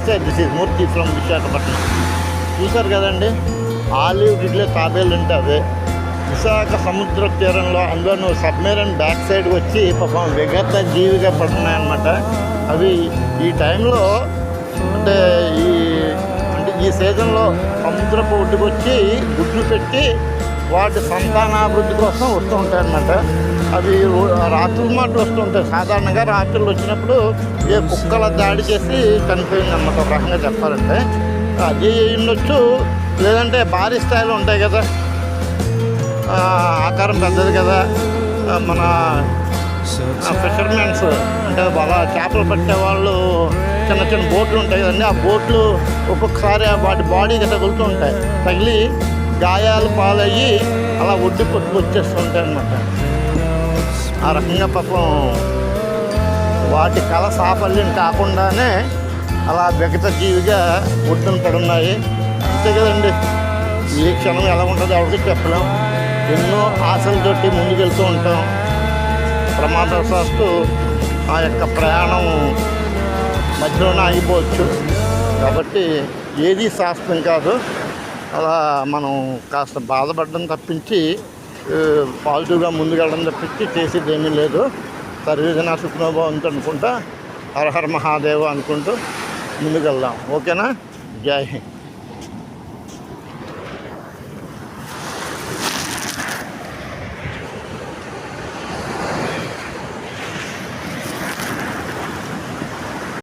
నమస్తే, this is Murthy from Visakhapatnam. చూశారు కదండి, ఆలివ్ రిడ్లే తాబేలు అంటే అవే విశాఖ సముద్ర తీరంలో. అందులో సబ్మెరైన్ బ్యాక్ సైడ్ వచ్చి పాపం విగత జీవిగా పడుతున్నాయన్నమాట. అవి ఈ టైంలో అంటే ఈ సీజన్లో సముద్రపు ఒడ్డుకు వచ్చి గుడ్లు పెట్టి వాటి సంతానాభివృద్ధి కోసం వస్తూ ఉంటాయి అన్నమాట. అవి రాత్రుల మాట వస్తూ ఉంటాయి. సాధారణంగా రాత్రులు వచ్చినప్పుడు ఏ కుక్కల దాడి చేసి చనిపోయింది అన్నమాట, ఒక రకంగా చెప్పాలంటే. అది ఉండొచ్చు, లేదంటే భారీ స్థాయిలో ఉంటాయి కదా, ఆకారం పెద్దది కదా. మన ఫిషర్మెన్స్ అంటే బాగా చేపలు పట్టే వాళ్ళు చిన్న చిన్న బోట్లు ఉంటాయి కదండి, ఆ బోట్లు ఒక్కొక్కసారి వాటి బాడీ తగులుతూ ఉంటాయి. తగిలి గాయాలు పాలయ్యి అలా ఒడ్డు వచ్చేస్తూ ఉంటాయి అన్నమాట. ఆ రకంగా పాపం వాటి కళ సాఫల్యం కాకుండానే అలా విగత జీవిగా ఒడ్డున పడున్నాయి. అంతే కదండి, ఏ క్షణం ఎలా ఉంటుందో ఎవరికి చెప్పలేం. ఎన్నో ఆశలతోటి ముందుకెళ్తూ ఉంటాం. ప్రమాదవశాత్తు ఆ యొక్క ప్రయాణం మధ్యలోనే ఆగిపోవచ్చు. కాబట్టి ఏది శాస్త్రం కాదు. అలా మనం కాస్త బాధపడడం తప్పించి పాజిటివ్గా ముందుకెళ్ళడం తప్పించి చేసేది ఏమీ లేదు. సర్వేజన సుఖనోభవంతో అనుకుంటా, హర హర మహాదేవ అనుకుంటూ ముందుకెళ్దాం. ఓకేనా? జై హింద్.